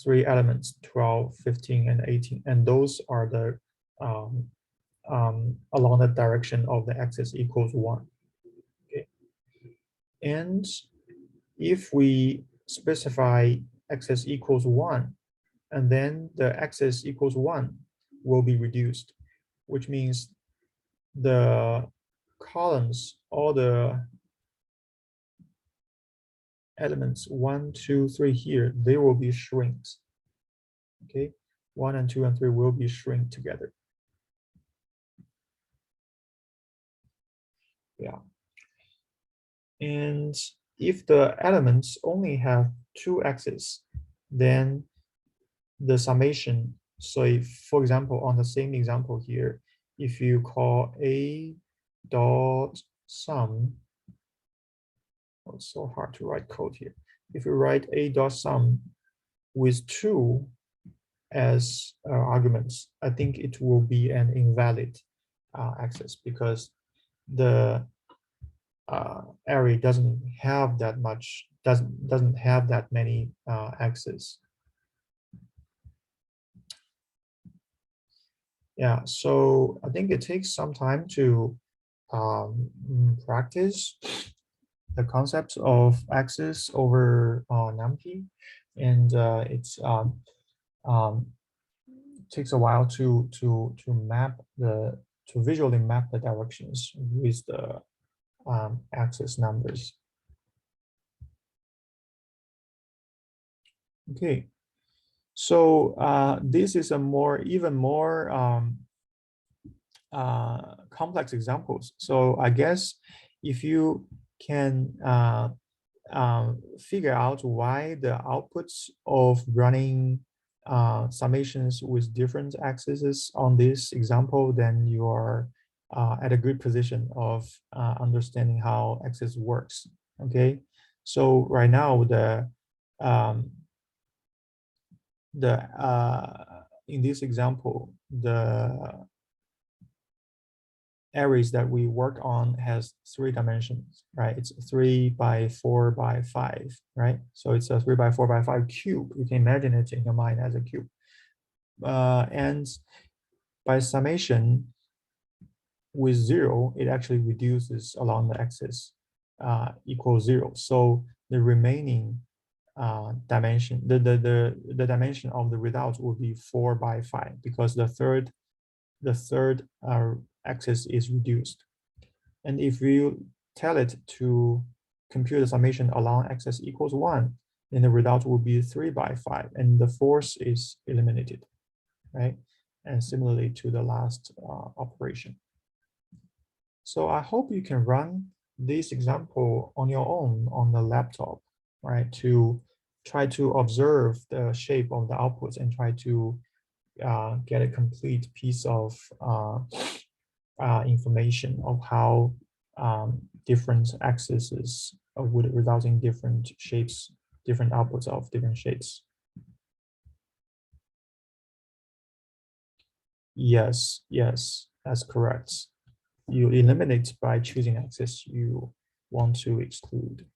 [SPEAKER 1] 3 elements, 12, 15, and 18, and those are the along the direction of the axis equals 1. Okay, and if we specify axis equals 1, and then the axis equals 1 will be reduced, which means the columns, all the elements 1, 2, 3 here, they will be shrinked. Okay, 1 and 2 and 3 will be shrinked together. Yeah. And if the elements only have 2 axes, then the summation, so if, for example, on the same example here, if you call a dot sum, oh, it's so hard to write code here. If you write a dot sum with 2 as arguments, I think it will be an invalid axis because the array doesn't have that much, doesn't have that many axes. Yeah, so I think it takes some time to practice the concepts of axis over numpy, and it's takes a while to visually map the directions with the axis numbers. Okay, so this is a even more complex examples. So I guess if you can figure out why the outputs of running summations with different axes on this example, then you are at a good position of understanding how axis works. Okay, so right now in this example, the arrays that we work on has 3 dimensions, right? It's 3 by 4 by 5, right? So it's a 3 by 4 by 5 cube. You can imagine it in your mind as a cube. And by summation with 0, it actually reduces along the axis equals 0. So the remaining dimension, the dimension of the result will be 4 by 5 because the third axis is reduced. And if you tell it to compute the summation along axis equals 1, then the result will be 3 by 5, and the force is eliminated, right? And similarly to the last operation. So I hope you can run this example on your own on the laptop, right? To try to observe the shape of the outputs and try to get a complete piece of information of how different axes would result in different shapes, different outputs of different shapes. Yes, yes, that's correct. You eliminate by choosing axis you want to exclude.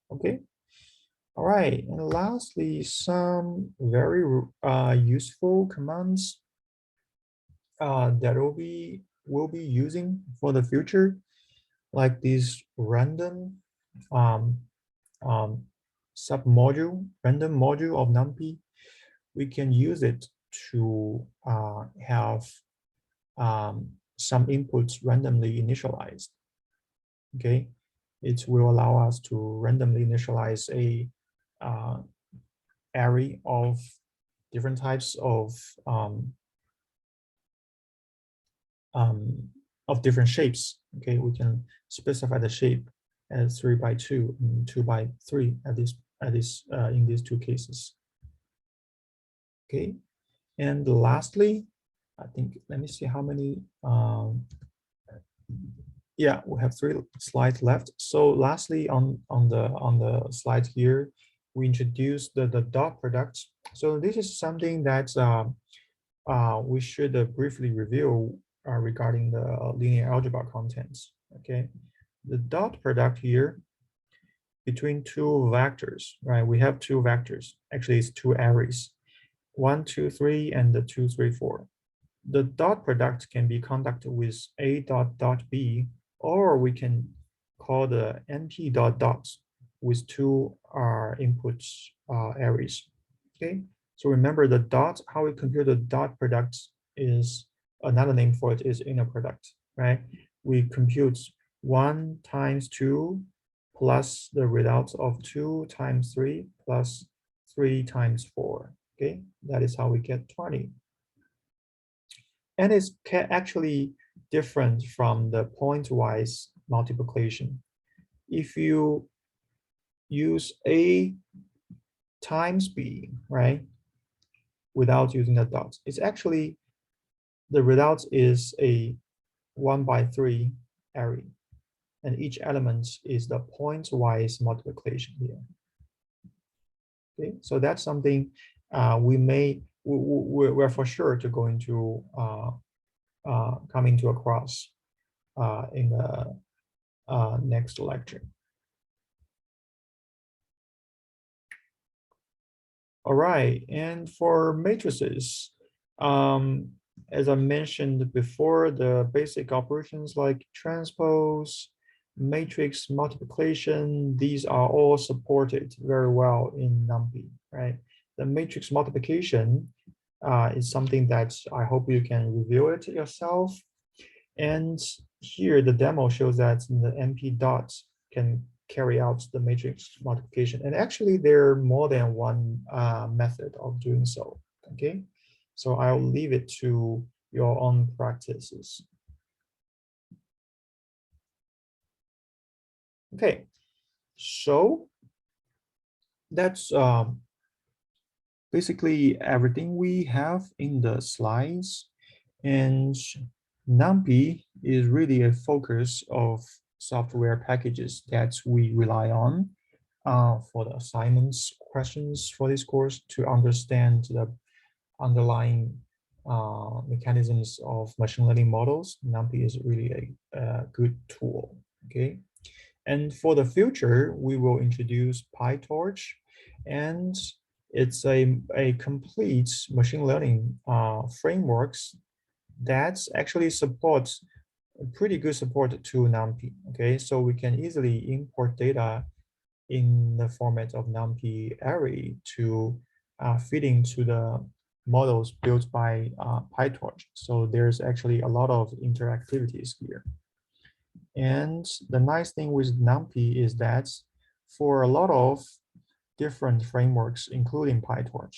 [SPEAKER 1] Okay. All right, and lastly, some very useful commands that we'll be using for the future, like this random submodule, random module of numpy. We can use it to have some inputs randomly initialized. Okay, it will allow us to randomly initialize a array of different types of different shapes. Okay, we can specify the shape as 3 by 2 and 2 by 3 in these two cases. Okay, and lastly, I think let me see how many. Yeah, we have 3 slides left. So lastly, on the slide here, we introduced the dot product. So this is something that we should briefly review regarding the linear algebra contents. Okay, the dot product here between 2 vectors, right? We have 2 vectors. Actually, it's 2 arrays, 1, 2, 3, and the 2, 3, 4. The dot product can be conducted with A dot dot B, or we can call the NP dot dots with 2 inputs arrays. Okay, so remember the dot, how we compute the dot product is another name for it is inner product, right? We compute 1 times 2 plus the result of 2 times 3 plus 3 times 4. Okay, that is how we get 20. And it's actually different from the pointwise multiplication. If you use A times B, right, without using the dots, it's actually, the result is a 1 by 3 array. And each element is the pointwise multiplication here. Okay, so that's something we're for sure to going to coming to across in the next lecture. All right, and for matrices, as I mentioned before, the basic operations like transpose, matrix multiplication, these are all supported very well in numpy, right? The matrix multiplication is something that I hope you can review it yourself. And here the demo shows that the NP dot can carry out the matrix multiplication. And actually there are more than one method of doing so, okay? So I'll leave it to your own practices. Okay, so that's basically everything we have in the slides. And numpy is really a focus of software packages that we rely on for the assignments questions for this course to understand the underlying mechanisms of machine learning models. Numpy is really a good tool, okay? And for the future, we will introduce PyTorch, and it's a complete machine learning frameworks that actually supports pretty good support to numpy. Okay, so we can easily import data in the format of numpy array to feed into the models built by PyTorch. So there's actually a lot of interactivities here. And the nice thing with numpy is that for a lot of different frameworks, including PyTorch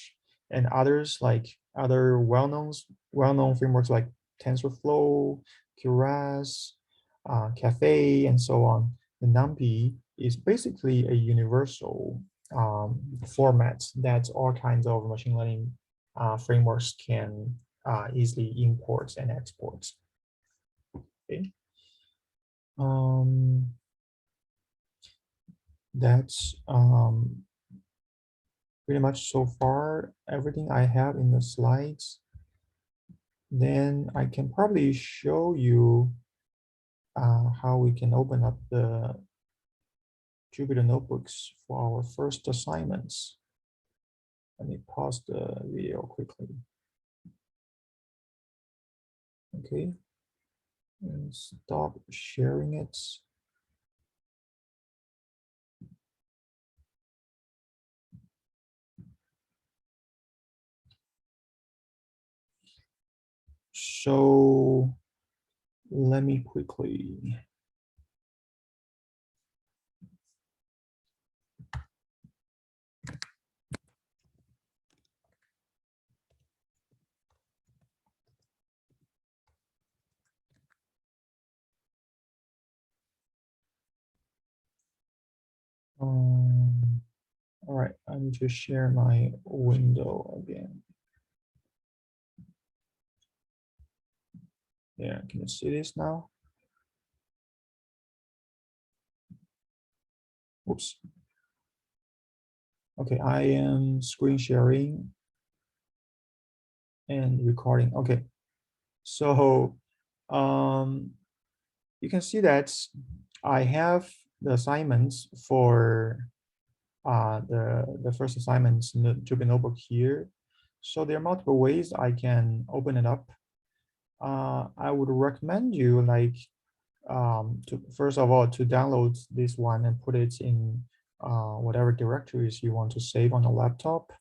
[SPEAKER 1] and others like other well-known frameworks like TensorFlow, Keras, Caffe, and so on, the numpy is basically a universal format that all kinds of machine learning frameworks can easily import and export. Okay. That's pretty much so far everything I have in the slides. Then I can probably show you how we can open up the Jupyter notebooks for our first assignments. Let me pause the video quickly. Okay, and stop sharing it. So let me quickly. All right, I need to share my window again. Yeah, can you see this now? Oops. Okay, I am screen sharing and recording. Okay, so you can see that I have the assignments for the first assignments in the Jupyter notebook here. So there are multiple ways I can open it up. I would recommend you like to first of all to download this one and put it in whatever directories you want to save on the laptop,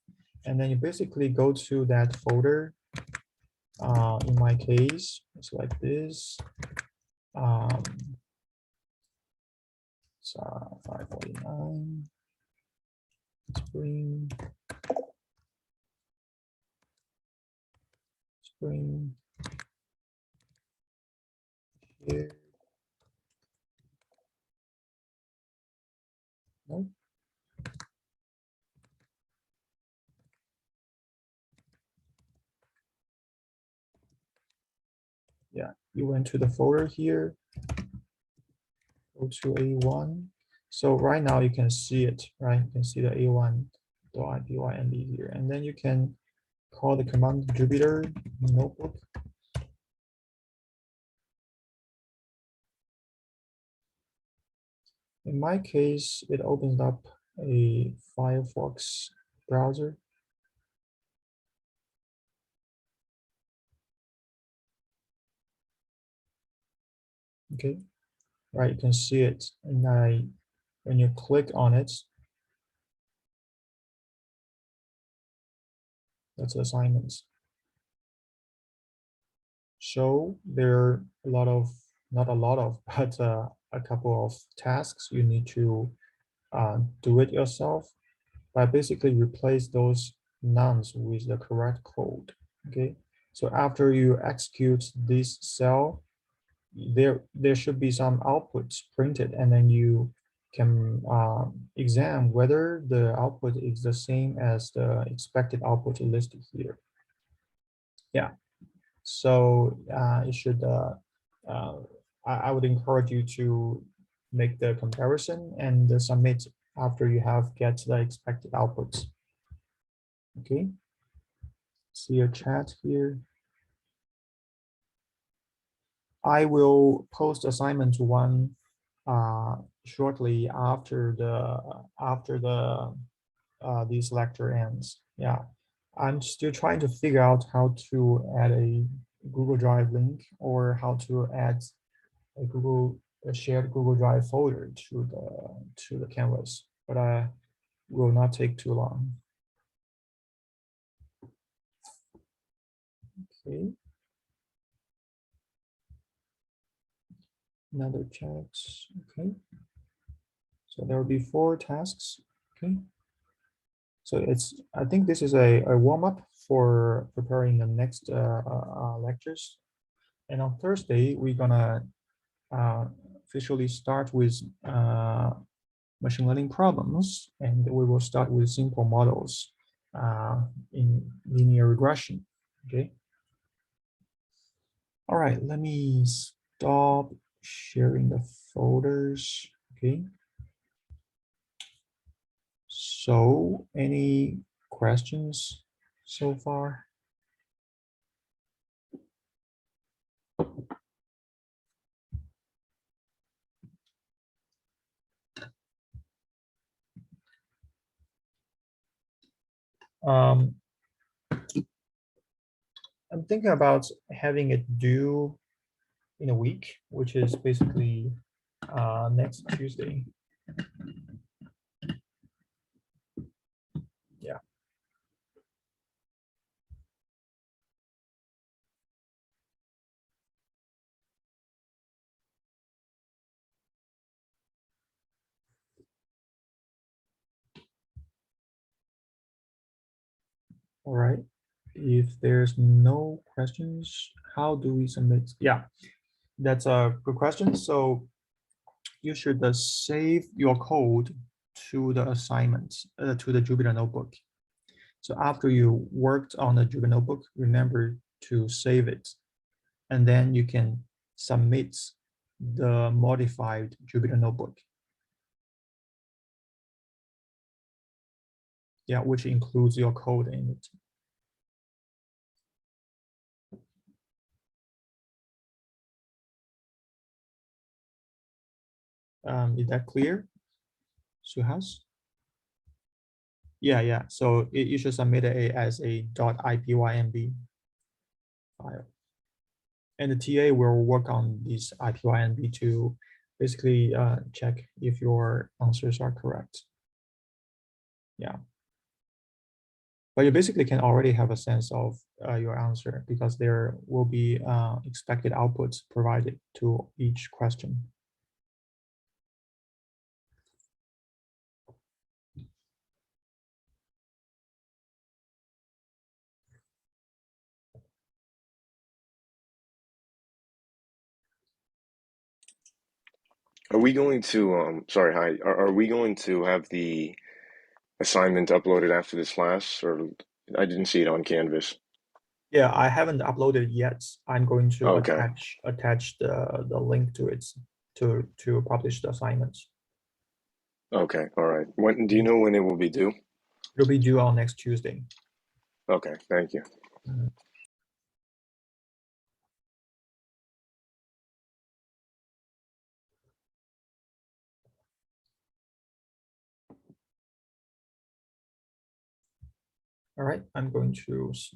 [SPEAKER 1] and then you basically go to that folder. In my case, it's like this. It's 549 spring here. No? Yeah, you went to the folder here, go to A1. So right now you can see it, right? You can see the A1.ipynb here. And then you can call the command Jupyter notebook. In my case, it opens up a Firefox browser. Okay, right? You can see it, and when you click on it, that's assignments. So there are a lot of, not a lot of, but a couple of tasks you need to do it yourself. But basically replace those nums with the correct code. Okay, so after you execute this cell, there should be some outputs printed, and then you can examine whether the output is the same as the expected output listed here. Yeah, so it should. I would encourage you to make the comparison and submit after you have get the expected outputs. Okay, see your chat here. I will post assignment one shortly after this lecture ends. Yeah, I'm still trying to figure out how to add a Google Drive link or how to add a shared Google Drive folder to the Canvas, but I will not take too long. Okay. Another chat. Okay. So there will be 4 tasks. Okay. So I think this is a warm-up for preparing the next lectures. And on Thursday, we're gonna officially start with machine learning problems, and we will start with simple models in linear regression. Okay. All right, let me stop sharing the folders. Okay. So, any questions so far? I'm thinking about having it due in a week, which is basically next Tuesday. Yeah. All right. If there's no questions, how do we submit? Yeah, that's a good question. So you should save your code to the assignment, to the Jupyter notebook. So after you worked on the Jupyter notebook, remember to save it. And then you can submit the modified Jupyter notebook. Yeah, which includes your code in it. Is that clear, Suhas? Yeah. So you should submit it as a .ipynb file. And the TA will work on this ipynb to basically check if your answers are correct. Yeah. But you basically can already have a sense of your answer because there will be expected outputs provided to each question.
[SPEAKER 2] Are we going to, sorry, hi, are we going to have the assignment uploaded after this class, or I didn't see it on Canvas?
[SPEAKER 1] Yeah, I haven't uploaded yet. I'm going to
[SPEAKER 2] Okay,
[SPEAKER 1] attach the link to it to publish the assignments.
[SPEAKER 2] okay, all right. When do you know when it will be due?
[SPEAKER 1] It'll be due on next Tuesday.
[SPEAKER 2] Okay, thank you.
[SPEAKER 1] Mhm. All right, I'm going to